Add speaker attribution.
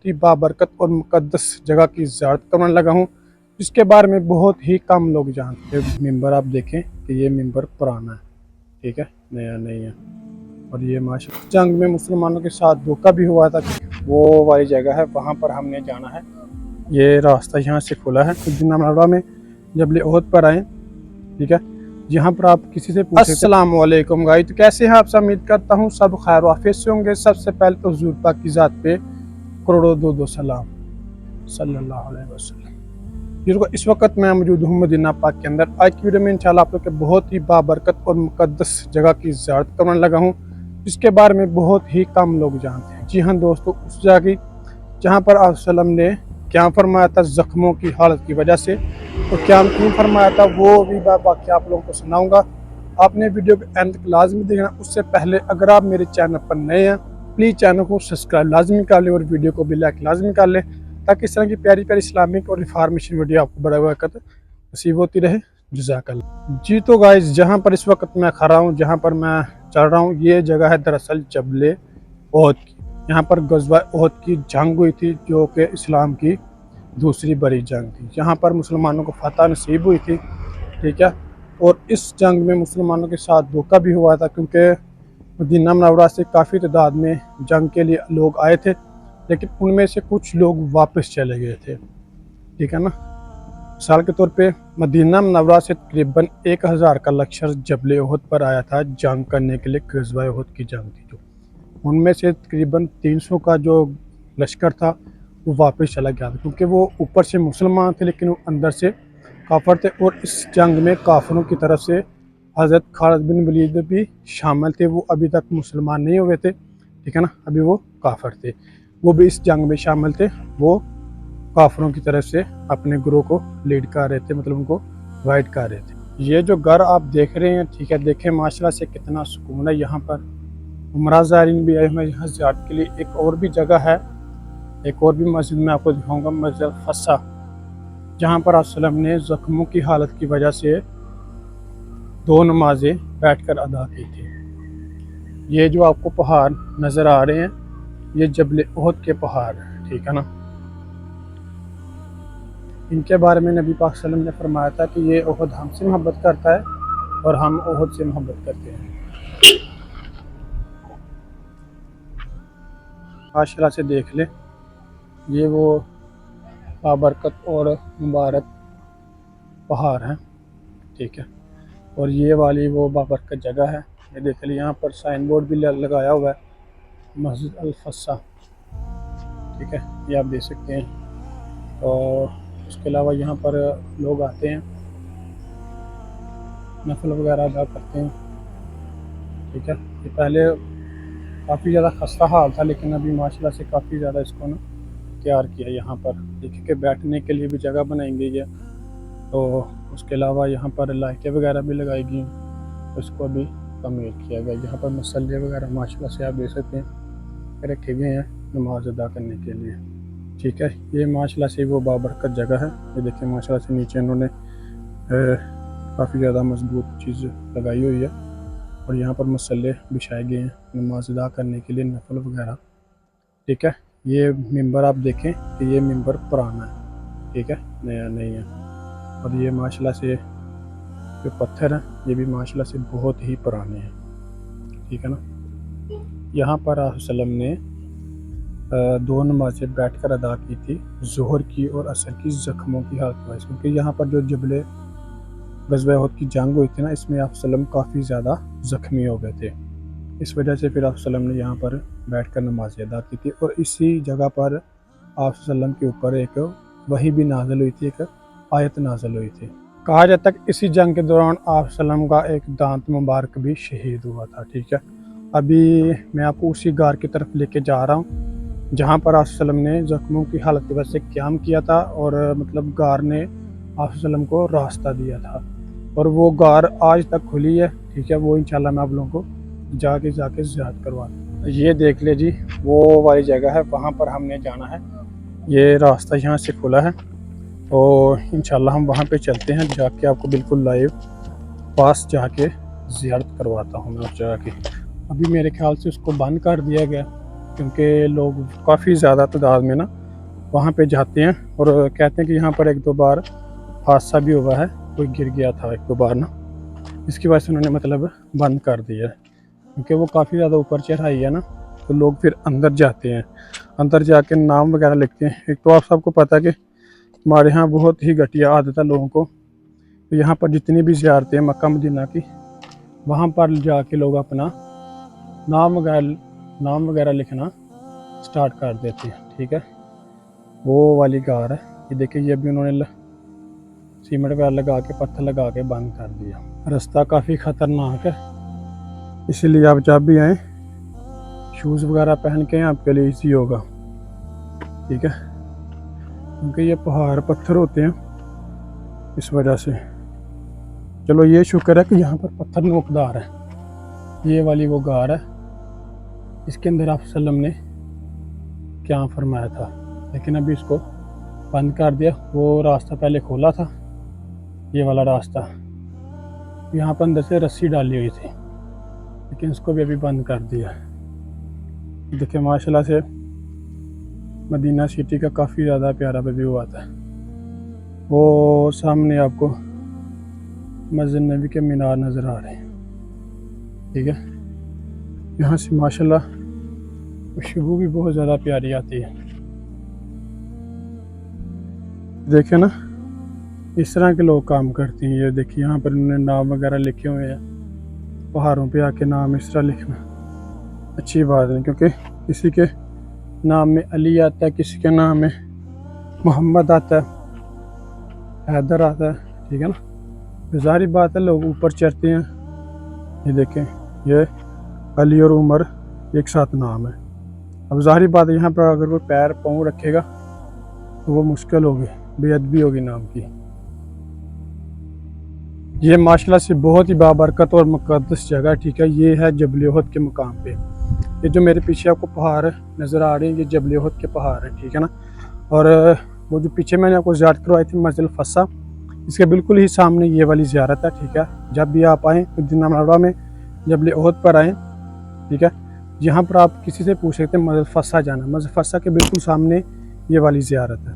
Speaker 1: ही बाबरकत और मुकद्दस जगह की ज़ियारत करने लगा हूँ, जिसके बारे में बहुत ही कम लोग जानते हैं। मिंबर आप देखें कि ये मिंबर पुराना है, ठीक है, नया नहीं है। और ये माशा जंग में मुसलमानों के साथ धोखा भी हुआ था। वो वाली जगह है, वहाँ पर हमने जाना है। ये रास्ता यहाँ से खुला है मदीना में जबल ओहद पर आए, ठीक है। यहाँ पर आप किसी से पूछे अस्सलाम वालेकुम गाइस, तो कैसे हैं आप सब? उम्मीद करता हूँ सब खैर वाफियत से होंगे। सबसे पहले तो हुजूर पाक की ज़ात पे करोड़ों दो सलाम सल्लल्लाहु अलैहि वसल्लम। जिसको इस वक्त मैं मौजूद हूँ मदीना पाक के अंदर। आज की वीडियो में इंशाल्लाह आप लोग के बहुत ही बाबरकत और मुकद्दस जगह की ज़ियारत करने लगा हूँ, जिसके बारे में बहुत ही कम लोग जानते हैं। जी हाँ दोस्तों, उस जगह की जहाँ पर आप सल्लम ने क्या फरमाया था ज़ख्मों की हालत की वजह से, और क्या क्यों फरमाया था, वो भी बाकी आप लोगों को सुनाऊंगा। आपने वीडियो को एंड तक लाजमी देखना। उससे पहले अगर आप मेरे चैनल पर नए हैं, प्लीज़ चैनल को सब्सक्राइब लाजमी कर लें और वीडियो को भी लाइक लाजमी कर लें, ताकि इस तरह की प्यारी प्यारी इस्लामिक और इन्फॉर्मेशन वीडियो आपको बड़ा वक्त नसीब होती रहे। जज़ाकल्लाह। जी तो गाइस, जहाँ पर इस वक्त मैं खड़ा हूँ, जहाँ पर मैं चल रहा हूँ, ये जगह है दरअसल जबल ओहद की। यहाँ पर गज़वा ओहद की जंग हुई थी, जो कि इस्लाम की दूसरी बड़ी जंग थी। यहाँ पर मुसलमानों को फतह नसीब हुई थी, ठीक है। और इस जंग में मुसलमानों के साथ धोखा भी हुआ था, क्योंकि मदीना मुनव्वरा से काफ़ी तादाद में जंग के लिए लोग आए थे, लेकिन उनमें से कुछ लोग वापस चले गए थे, ठीक है ना। मिसाल के तौर पे मदीना मुनव्वरा से तकरीबन 1000 का लश्कर जबल ओहद पर आया था जंग करने के लिए। गज़वा ओहद की जंग थी जो, उनमें से तकरीबन 300 का जो लश्कर था वो वापस चला गया था, क्योंकि वो ऊपर से मुसलमान थे लेकिन वो अंदर से काफर थे। और इस जंग में काफरों की तरफ से हज़रत खालिद बिन वलीद भी शामिल थे। वो अभी तक मुसलमान नहीं हुए थे, ठीक है ना, अभी वो काफर थे। वो भी इस जंग में शामिल थे। वो काफरों की तरफ से अपने ग्रोह को लीड कर रहे थे, मतलब उनको गाइड कर रहे थे। ये जो घर आप देख रहे हैं, ठीक है, देखें माशाल्लाह से कितना सुकून है। यहाँ पर उमरा ज़ायरीन भी आए हुए यहाँ ज़ियारत के लिए। एक और भी जगह है, एक और भी मस्जिद में आपको दिखाऊंगा, मस्जिद फस्सा, जहाँ पर आप ने ज़ख्मों की हालत की वजह से 2 नमाजें बैठकर अदा की थी। ये जो आपको पहाड़ नज़र आ रहे हैं, ये जबल ओहद के पहाड़ हैं, ठीक है ना। इनके बारे में नबी पाक सल्लल्लाहु अलैहि वसल्लम ने फरमाया था कि ये ओहद हमसे मोहब्बत करता है और हम ओहद से मोहब्बत करते हैं। माशाल्लाह से देख ले, ये वो बाबरकत और मुबारक पहाड़ हैं, ठीक है। और ये वाली वो बाबरकत जगह है। ये देख ली, यहाँ पर साइन बोर्ड भी लगाया हुआ है, मस्जिद अल फस्सा, ठीक है, ये आप देख सकते हैं। और उसके अलावा यहाँ पर लोग आते हैं, नफल वगैरह अदा करते हैं, ठीक है। ये पहले काफ़ी ज़्यादा खस्ता हाल था, लेकिन अभी माशाल्लाह से काफ़ी ज़्यादा इसको ना तैयार किया। यहाँ पर देखिए कि बैठने के लिए भी जगह बनाई गई है। तो उसके अलावा यहाँ पर लाइटें वगैरह भी लगाई गई, उसको भी तमीर किया गया। यहाँ पर मसल्ले वगैरह माशाल्लाह से आप देख सकते हैं रखे गए हैं नमाज अदा करने के लिए, ठीक है। ये माशाल्लाह से वो बाबरकत जगह है। ये देखिए माशाल्लाह से नीचे उन्होंने काफ़ी ज़्यादा मजबूत चीज़ लगाई हुई है, और यहाँ पर मसल्ले बिछाए गए हैं नमाज अदा करने के लिए, नफल वगैरह, ठीक है। ये मिंबर आप देखें कि ये मिंबर पुराना है, ठीक है, नया नहीं है। और ये माशाल्लाह से जो पत्थर हैं, ये भी माशाल्लाह से बहुत ही पुराने हैं, ठीक है ना। यहाँ पर वसल्लम ने 2 नमाजें बैठकर अदा की थी, ज़ोहर की और असर की, ज़ख्मों की हालत में। क्योंकि यहाँ पर जो जबल गज़वा ओहद की जंग हुई थी ना, इसमें आप वसल्लम काफ़ी ज़्यादा ज़ख्मी हो गए थे। इस वजह से फिर आप वसल्लम ने यहाँ पर बैठकर नमाज़ें अदा की थी। और इसी जगह पर आप वसल्लम के ऊपर एक वही भी नाज़िल हुई थी, एक आयत नाज़िल हुई थी। कहा जाता है कि इसी जंग के दौरान आप वसल्लम का एक दांत मुबारक भी शहीद हुआ था, ठीक है। अभी मैं आपको उसी गार की तरफ लेके जा रहा हूँ, जहाँ पर आप वसल्लम ने ज़ख्मों की हालत की वजह से क़याम किया था, और मतलब गार ने आप वसल्लम को रास्ता दिया था। और वो गार आज तक खुली है, ठीक है। वो इंशाल्लाह मैं आप लोगों को जाके ज़ियारत करवा। ये देख ले जी, वो वाली जगह है, वहाँ पर हमने जाना है। ये रास्ता यहाँ से खुला है, और इंशाल्लाह हम वहाँ पे चलते हैं, जाके आपको बिल्कुल लाइव पास जाके ज़ियारत करवाता हूँ मैं उस जगह की। अभी मेरे ख्याल से उसको बंद कर दिया गया, क्योंकि लोग काफ़ी ज़्यादा तादाद में ना वहाँ पे जाते हैं और कहते हैं कि यहाँ पर एक दो बार हादसा भी हुआ है, कोई गिर गया था एक दो बार ना, इसकी वजह से उन्होंने मतलब बंद कर दिया है। क्योंकि वो काफ़ी ज़्यादा ऊपर चढ़ाई है ना, तो लोग फिर अंदर जाते हैं, अंदर जाके नाम वगैरह लिखते हैं। एक तो आप सबको पता है कि हमारे यहाँ बहुत ही घटिया आदत है लोगों को, तो यहाँ पर जितनी भी ज़ियारतें हैं मक्का मदीना की, वहाँ पर जाके लोग अपना नाम वगैरह लिखना स्टार्ट कर देते हैं। ठीक है, वो वाली कार है ये, देखिए ये भी उन्होंने सीमेंट वगैरह लगा के पत्थर लगा के बंद कर दिया। रास्ता काफ़ी ख़तरनाक है, इसीलिए आप जब भी आएँ शूज़ वगैरह पहन के आपके लिए इजी होगा। ठीक है, क्योंकि ये पहाड़ पत्थर होते हैं इस वजह से। चलो ये शुक्र है कि यहाँ पर पत्थर नोकदार है। ये वाली वो गार है, इसके अंदर आप सल्लम ने क्या फरमाया था, लेकिन अभी इसको बंद कर दिया। वो रास्ता पहले खोला था, ये वाला रास्ता, यहाँ पर अंदर से रस्सी डाली हुई थी, लेकिन इसको भी अभी बंद कर दिया। देखिए माशाल्लाह से मदीना सिटी का काफ़ी ज़्यादा प्यारा व्यू आता है। वो सामने आपको मस्जिद नबी के मीनार नज़र आ रहे हैं। ठीक है, यहाँ से माशाल्लाह खुशबू भी बहुत ज़्यादा प्यारी आती है। देखिए ना, इस तरह के लोग काम करते हैं। ये देखिए यहाँ पर उन्होंने नाम वगैरह लिखे हुए हैं, पहाड़ों पे आके नाम इस तरह लिखना अच्छी बात है, क्योंकि किसी के नाम में अली आता है, किसी के नाम में मोहम्मद आता है, हैदर आता है। ठीक है ना, तो ज़ाहिर बात है लोग ऊपर चढ़ते हैं। ये देखें, ये अली और उमर एक साथ नाम है। अब ज़ाहिर बात है यहाँ पर अगर कोई पैर पाँव रखेगा तो वो मुश्किल होगी, बेअदबी होगी नाम की। ये माशाल्लाह से बहुत ही बाबरकत और मुक़द्दस जगह। ठीक है, ये है जबल उहद के मुकाम पे। ये जो मेरे पीछे आपको पहाड़ नज़र आ रहे हैं, ये जबल उहद के पहाड़ है। ठीक है ना, और वो जो पीछे मैंने आपको ज़ियारत करवाई थी मस्जिद फसा, इसके बिल्कुल ही सामने ये वाली ज़ियारत है। ठीक है, जब भी आप आएँ मदीना मुनव्वरा में जबल उहद पर आएँ, ठीक है, यहाँ पर आप किसी से पूछ सकते हैं मस्जिद फसा जाना, मस्जिद फसा के बिल्कुल सामने ये वाली ज़ियारत है।